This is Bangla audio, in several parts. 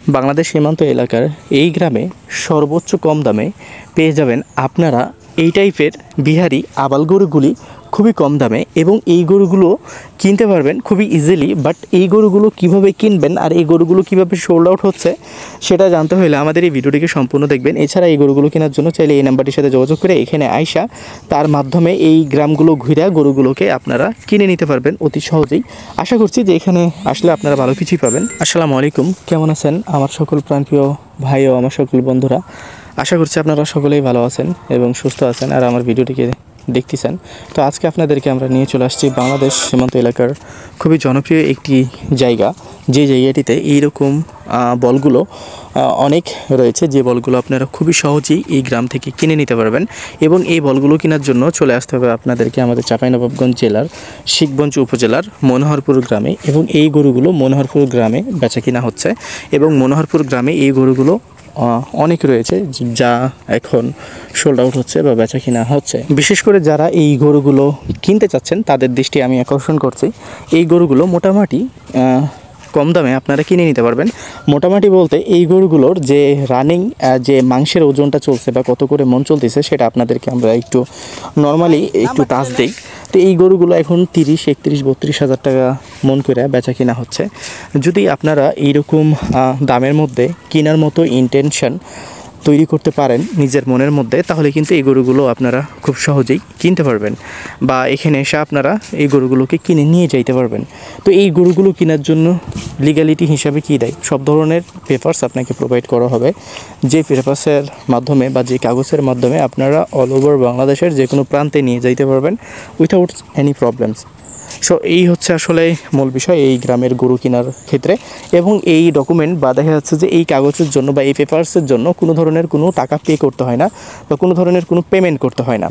বাংলাদেশ সীমান্ত এলাকার এই গ্রামে সর্বোচ্চ কম দামে পেয়ে যাবেন আপনারা এই টাইপের বিহারি আবাল গরুগুলি খুবই কম দামে, এবং এই গরুগুলো কিনতে পারবেন খুবই ইজিলি। বাট এই গরুগুলো কিভাবে কিনবেন আর এই গরুগুলো কিভাবে সোল্ড আউট হচ্ছে সেটা জানতে হলে আমাদের এই ভিডিওটিকে সম্পূর্ণ দেখবেন। এছাড়া এই গরুগুলো কেনার জন্য চাইলে এই নাম্বারটির সাথে যোগাযোগ করে এখানে আইসা তার মাধ্যমে এই গ্রামগুলো ঘুরে গরুগুলোকে আপনারা কিনে নিতে পারবেন অতি সহজেই। আশা করছি যে এখানে আসলে আপনারা ভালো কিছুই পাবেন। আসসালামু আলাইকুম, কেমন আছেন আমার সকল প্রাণপ্রিয় ভাই ও আমার সকল বন্ধুরা? আশা করছি আপনারা সকলেই ভালো আছেন এবং সুস্থ আছেন আর আমার ভিডিওটিকে দেখতেছেন। তো আজকে আপনাদেরকে আমরা নিয়ে চলে আসছি বাংলাদেশ সীমান্ত এলাকার খুবই জনপ্রিয় একটি জায়গা, যে জায়গাটিতে এইরকম বলগুলো অনেক রয়েছে, যে বলগুলো আপনারা খুবই সহজেই এই গ্রাম থেকে কিনে নিতে পারবেন। এবং এই বলগুলো কেনার জন্য চলে আসতে হবে আপনাদেরকে আমাদের চাঁপাইনবাবগঞ্জ জেলার শিখগঞ্জ উপজেলার মনোহরপুর গ্রামে। এবং এই গরুগুলো মনোহরপুর গ্রামে বেচা কিনা হচ্ছে, এবং মনোহরপুর গ্রামে এই গরুগুলো অনেক রয়েছে যা এখন সোল্ড আউট হচ্ছে বা বেচা কিনা হচ্ছে। বিশেষ করে যারা এই গরুগুলো কিনতে চাচ্ছেন তাদের দৃষ্টি আমি আকর্ষণ করছি। এই গরুগুলো মোটামুটি কম দামে আপনারা কিনে নিতে পারবেন। মোটামুটি বলতে এই গরুগুলোর যে রানিং যে মাংসের ওজনটা চলছে বা কত করে মন চলতেছে সেটা আপনাদেরকে আমরা একটু নর্মালি একটু টাচ দিই। তো এই গরুগুলো এখন 30, 31, 32 হাজার টাকা মন করে বেচা কিনা হচ্ছে। যদি আপনারা এইরকম দামের মধ্যে কেনার মতো ইন্টেনশন তৈরি করতে পারেন নিজের মনের মধ্যে, তাহলে কিন্তু এই গরুগুলো আপনারা খুব সহজেই কিনতে পারবেন বা এখানে এসে আপনারা এই গরুগুলোকে কিনে নিয়ে যাইতে পারবেন। তো এই গরুগুলো কেনার জন্য লিগ্যালিটি হিসাবে কী দেয়, সব ধরনের পেপারস আপনাকে প্রোভাইড করা হবে, যে পেপারসের মাধ্যমে বা যে কাগজের মাধ্যমে আপনারা অল ওভার বাংলাদেশের যে কোনো প্রান্তে নিয়ে যাইতে পারবেন উইথাউট এনি প্রবলেমস। সো এই হচ্ছে আসলে মূল বিষয় এই গ্রামের গরু কেনার ক্ষেত্রে। এবং এই ডকুমেন্ট বা দেখা যাচ্ছে যে এই কাগজের জন্য বা এই পেপারসের জন্য কোনো ধরনের কোনো টাকা পে করতে হয় না বা কোনো ধরনের কোনো পেমেন্ট করতে হয় না,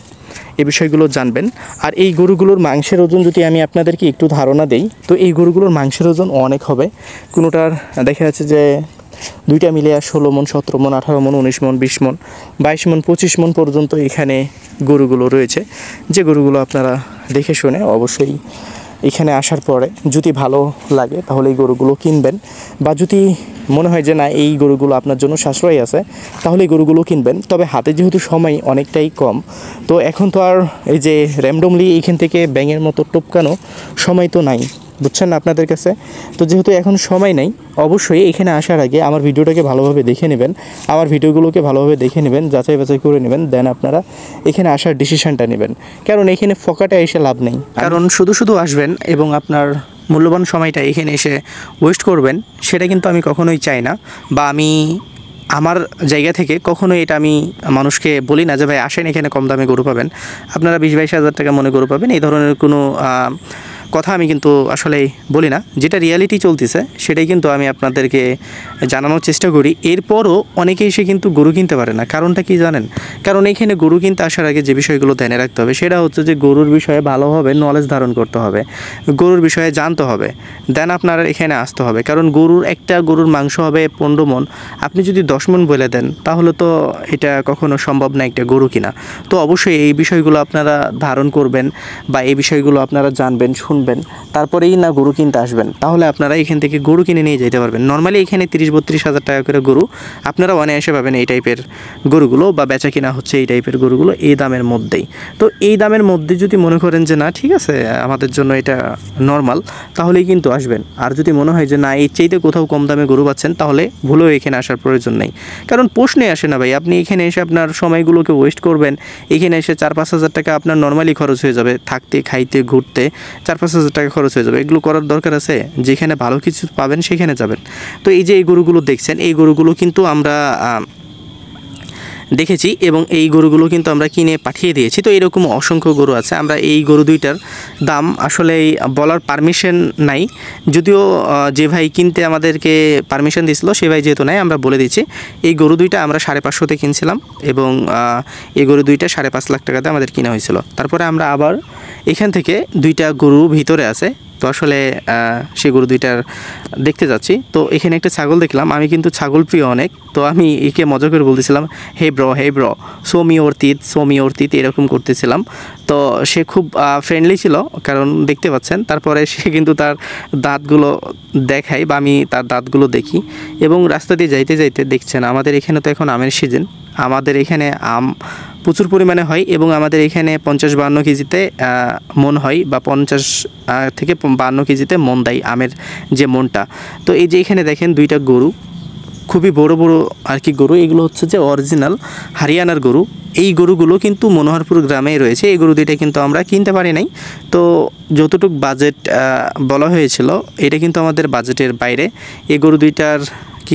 এই বিষয়গুলো জানবেন। আর এই গরুগুলোর মাংসের ওজন যদি আমি আপনাদেরকে একটু ধারণা দেই, তো এই গরুগুলোর মাংসের ওজন অনেক হবে। কোনোটার দেখা যাচ্ছে যে দুইটা মিলে 16 মন, 17 মন, 18 মন, 19 মন, 20 মন, 22 মন, 25 মন পর্যন্ত এখানে গরুগুলো রয়েছে। যে গরুগুলো আপনারা দেখে শুনে অবশ্যই এখানে আসার পরে যদি ভালো লাগে তাহলে এই গরুগুলো কিনবেন, বা যদি মনে হয় যে না এই গরুগুলো আপনার জন্য সাশ্রয়ী আছে তাহলে এই গরুগুলো কিনবেন। তবে হাতে যেহেতু সময় অনেকটাই কম, তো এখন তো আর এই যে র্যান্ডমলি এইখান থেকে ব্যাঙের মতো টপকানো সময় তো নাই, বুঝছেন না আপনাদের কাছে। তো যেহেতু এখন সময় নেই, অবশ্যই এখানে আসার আগে আমার ভিডিওটাকে ভালোভাবে দেখে নেবেন, আমার ভিডিওগুলোকে ভালোভাবে দেখে নেবেন, যাচাই বাছাই করে নেবেন, দেন আপনারা এখানে আসার ডিসিশনটা নেবেন। কারণ এখানে ফকাটে এসে লাভ নেই, কারণ শুধু শুধু আসবেন এবং আপনার মূল্যবান সময়টা এখানে এসে ওয়েস্ট করবেন, সেটা কিন্তু আমি কখনোই চাই না। বা আমি আমার জায়গা থেকে কখনোই এটা আমি মানুষকে বলি না যে ভাই আসেন এখানে কম দামে গরু পাবেন, আপনারা 20-22 হাজার টাকা মনে গরু পাবেন, এই ধরনের কোনো কথা আমি কিন্তু আসলে বলি না। যেটা রিয়ালিটি চলতেছে সেটাই কিন্তু আমি আপনাদেরকে জানানোর চেষ্টা করি। এরপরও অনেকে এসে কিন্তু গরু কিনতে পারে না। কারণটা কি জানেন? কারণ এখানে গরু কিনতে আসার আগে যে বিষয়গুলো ধ্যানে রাখতে হবে সেটা হচ্ছে যে গরুর বিষয়ে ভালোভাবে নলেজ ধারণ করতে হবে, গরুর বিষয়ে জানতে হবে, দেন আপনার এখানে আসতে হবে। কারণ একটা গরুর মাংস হবে 15 মন, আপনি যদি 10 মন বলে দেন তাহলে তো এটা কখনো সম্ভব না একটা গরু কিনা। তো অবশ্যই এই বিষয়গুলো আপনারা ধারণ করবেন বা এই বিষয়গুলো আপনারা জানবেন, শুনবেন, তারপরেই না গরু কিনতে আসবেন, তাহলে আপনারা এখান থেকে গরু কিনে নিয়ে যেতে পারবেন। নর্মালি এখানে 30-32 হাজার টাকা করে গরু আপনারা অনায়াসে পাবেন এই টাইপের গরুগুলো, বা বেচা কিনা হচ্ছে এই টাইপের গরুগুলো এই দামের মধ্যেই। তো এই দামের মধ্যে যদি মনে করেন যে না ঠিক আছে আমাদের জন্য এটা নর্মাল, তাহলেই কিন্তু আসবেন। আর যদি মনে হয় যে না এই চাইতে কোথাও কম দামে গরু পাচ্ছেন, তাহলে ভুলেও এখানে আসার প্রয়োজন নেই। কারণ প্রশ্নে আসে না ভাই, আপনি এখানে এসে আপনার সময়গুলোকে ওয়েস্ট করবেন, এখানে এসে 4-5 হাজার টাকা আপনার নর্মালি খরচ হয়ে যাবে, থাকতে খাইতে ঘুরতে 4-5 হাজার টাকা খরচ হয়ে যাবে। এগুলো করার দরকার আছে? যেখানে ভালো কিছু পাবেন সেখানে যাবেন। তো এই যে এই গরুগুলো দেখছেন, এই গরুগুলো কিন্তু আমরা দেখেছি এবং এই গরুগুলো কিন্তু আমরা কিনে পাঠিয়ে দিয়েছি। তো এরকম অসংখ্য গরু আছে। আমরা এই গরু দুইটার দাম আসলে বলার পারমিশন নাই, যদিও যে ভাই কিনতে আমাদেরকে পারমিশন দিয়েছিল সে ভাই যেহেতু নাই, আমরা বলে দিচ্ছি এই গরু দুইটা আমরা 550-তে কিনছিলাম এবং এই গরু দুইটা 5.5 লাখ টাকাতে আমাদের কিনা হয়েছিল। তারপরে আমরা আবার এখান থেকে দুইটা গরু ভিতরে আছে তো আসলে সেই গরু দুইটার দেখতে যাচ্ছি। তো এখানে একটা ছাগল দেখলাম, আমি কিন্তু ছাগল প্রিয় অনেক, তো আমি একে মজা করে বলতেছিলাম হে ব্র সো মি ওর তিত এরকম করতেছিলাম। তো সে খুব ফ্রেন্ডলি ছিল, কারণ দেখতে পাচ্ছেন। তারপরে সে কিন্তু তার দাঁতগুলো দেখায় বা আমি তার দাঁতগুলো দেখি, এবং রাস্তা দিয়ে যাইতে যাইতে দেখছেন আমাদের এখানে তো এখন আমের সিজন, আমাদের এখানে আম প্রচুর পরিমাণে হয়, এবং আমাদের এখানে 50-52 কেজিতে মন হয়, বা 50 থেকে 52 কেজিতে মন দেয় আমের যে মনটা। তো এই যে এখানে দেখেন দুইটা গরু, খুবই বড় বড় আর কি গরু, এগুলো হচ্ছে যে অরিজিনাল হরিয়ানার গরু। এই গরুগুলো কিন্তু মনোহরপুর গ্রামেই রয়েছে। এই গরু দুইটা কিন্তু আমরা কিনতে পারি নাই, তো যতটুকু বাজেট বলা হয়েছিল এটা কিন্তু আমাদের বাজেটের বাইরে। এই গরু দুইটার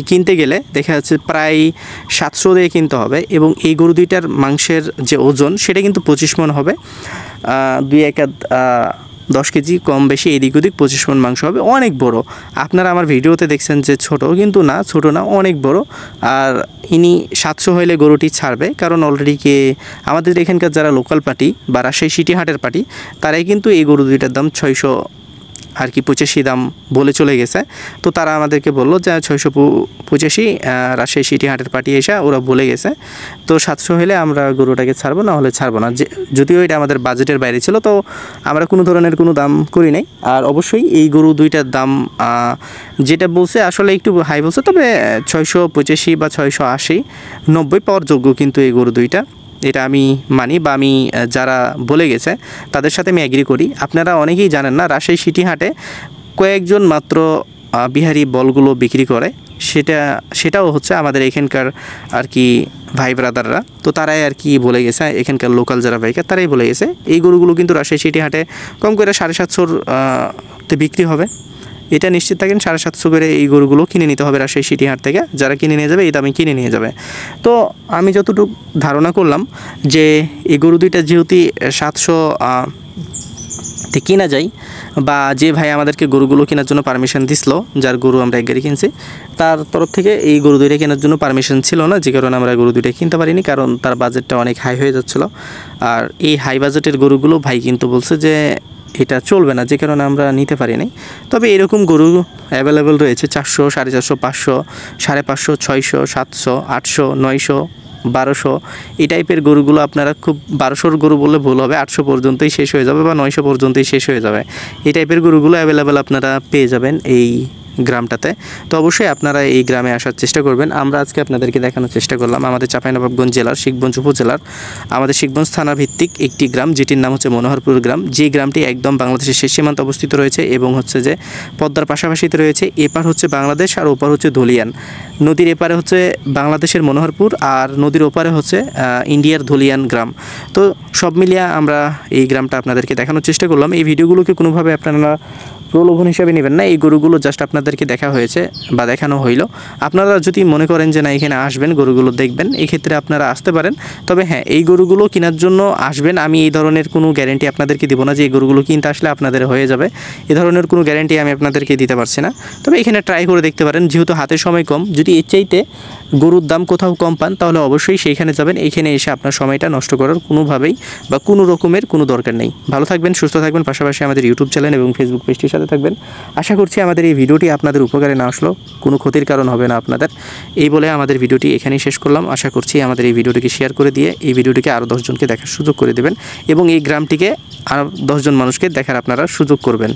কিনতে গেলে দেখা যাচ্ছে প্রায় 700 দিয়ে কিনতে হবে, এবং এই গরু দুইটার মাংসের যে ওজন সেটা কিন্তু 25 মণ হবে। 10 কেজি কম বেশি এদিক ওদিক 25 মণ মাংস হবে, অনেক বড়। আপনারা আমার ভিডিওতে দেখছেন যে ছোট, কিন্তু না, ছোট না, অনেক বড়। আর ইনি 700 হইলে গরুটি ছাড়বে, কারণ অলরেডি আমাদের এখানকার যারা লোকাল পার্টি বা রাজশাহী সিটি হাটের পার্টি, তারাই কিন্তু এই গরু দুইটার দাম 600 আর কি 85 দাম বলে চলে গেছে। তো তারা আমাদেরকে বললো যে 685 রাজশাহী সিটি হাটের পার্টি এসে ওরা বলে গেছে। তো 700 হলে আমরা গরুটাকে ছাড়বো, না হলে ছাড়বো না। যদিও এটা আমাদের বাজেটের বাইরে ছিল, তো আমরা কোনো ধরনের কোনো দাম করি নাই। আর অবশ্যই এই গরু দুইটার দাম যেটা বলছে আসলে একটু হাই বলছে, তবে 685 বা 680, 90 পাওয়ার যোগ্য কিন্তু এই গরু দুইটা, এটা আমি মানি, বা আমি যারা বলে গেছে তাদের সাথে আমি এগ্রি করি। আপনারা অনেকেই জানেন না, রাজশাহী সিটি হাটে কয়েকজন মাত্র বিহারি বলগুলো বিক্রি করে, সেটাও হচ্ছে আমাদের এখানকার আর কি ভাই ব্রাদাররা। তো তারাই আর কি বলে গেছে, এখানকার লোকাল যারা বাইকার তারাই বলে গেছে এই গরুগুলো কিন্তু রাজশাহী সিটি হাটে কম করে 750-তে বিক্রি হবে। এটা নিশ্চিত থাকেন, 750 করে এই গরুগুলো কিনে নিতে হবে রাজশাহী সিটি হাট থেকে। যারা কিনে নিয়ে যাবে এই দামে কিনে নিয়ে যাবে। তো আমি যতটুকু ধারণা করলাম যে এই গরু দুইটা যেহেতু 700 কিনা যায়, বা যে ভাই আমাদেরকে গরুগুলো কেনার জন্য পারমিশন দিছিল, যার গরু আমরা এক গাড়ি কিনছি, তার তরফ থেকে এই গরু দুইটা কেনার জন্য পারমিশন ছিল না, যে কারণে আমরা গরু দুইটা কিনতে পারিনি, কারণ তার বাজেটটা অনেক হাই হয়ে যাচ্ছিল। আর এই হাই বাজেটের গরুগুলো ভাই কিন্তু বলছে যে এটা চলবে না, যে কারণে আমরা নিতে পারি নাই। তবে এরকম গরু অ্যাভেলেবেল রয়েছে 400, 450, 500, 550, 600, 700, 800, 900, 1200, এই টাইপের গরুগুলো আপনারা খুব 1200-র গরু বললে ভুল হবে, 800 পর্যন্তই শেষ হয়ে যাবে, বা 900 পর্যন্তই শেষ হয়ে যাবে। এই টাইপের গরুগুলো অ্যাভেলেবেল আপনারা পেয়ে যাবেন এই গ্রামটাতে। তো অবশ্যই আপনারা এই গ্রামে আসার চেষ্টা করবেন। আমরা আজকে আপনাদেরকে দেখানোর চেষ্টা করলাম আমাদের চাঁপাইনবাবগঞ্জ জেলার শিখগঞ্জ উপজেলার আমাদের শিখগঞ্জ থানা ভিত্তিক একটি গ্রাম, যেটির নাম হচ্ছে মনোহরপুর গ্রাম। যে গ্রামটি একদম বাংলাদেশের শেষ সীমান্তে অবস্থিত রয়েছে, এবং হচ্ছে যে পদ্মার পাশাপাশিতে রয়েছে। এপার হচ্ছে বাংলাদেশ আর ওপার হচ্ছে ধুলিয়ান। নদীর এপারে হচ্ছে বাংলাদেশের মনোহরপুর, আর নদীর ওপারে হচ্ছে ইন্ডিয়ার ধুলিয়ান গ্রাম। তো সব মিলিয়ে আমরা এই গ্রামটা আপনাদেরকে দেখানোর চেষ্টা করলাম। এই ভিডিওগুলোকে কোনোভাবে আপনারা প্রলোভন হিসাবে নেবেন না, এই গরুগুলো জাস্ট আপনাদেরকে দেখা হয়েছে বা দেখানো হইল। আপনারা যদি মনে করেন যে না এখানে আসবেন, গরুগুলো দেখবেন, এই ক্ষেত্রে আপনারা আসতে পারেন। তবে হ্যাঁ, এই গরুগুলো কেনার জন্য আসবেন, আমি এই ধরনের কোনো গ্যারেন্টি আপনাদেরকে দিব না যে এই গরুগুলো কিনতে আসলে আপনাদের হয়ে যাবে। এ ধরনের কোনো গ্যারেন্টি আমি আপনাদেরকে দিতে পারছি না। তবে এখানে ট্রাই করে দেখতে পারেন, যেহেতু হাতে সময় কম। যদি এর চাইতে গরুর দাম কোথাও কম পান, তাহলে অবশ্যই সেইখানে যাবেন। এইখানে এসে আপনার সময়টা নষ্ট করার কোনোভাবেই বা কোনো রকমের কোনো দরকার নেই। ভালো থাকবেন, সুস্থ থাকবেন, পাশাপাশি আমাদের ইউটিউব চ্যানেল এবং ফেসবুক পেজটির সাথে থাকবেন। আশা করছি আমাদের এই ভিডিওটি আপনাদের উপকারে না আসলেও কোনো ক্ষতির কারণ হবে না আপনাদের। এই বলে আমাদের ভিডিওটি এখানেই শেষ করলাম। আশা করছি আমাদের এই ভিডিওটিকে শেয়ার করে দিয়ে এই ভিডিওটিকে আরও 10 জনকে দেখার সুযোগ করে দেবেন, এবং এই গ্রামটিকে আরও 10 জন মানুষকে দেখার আপনারা সুযোগ করবেন।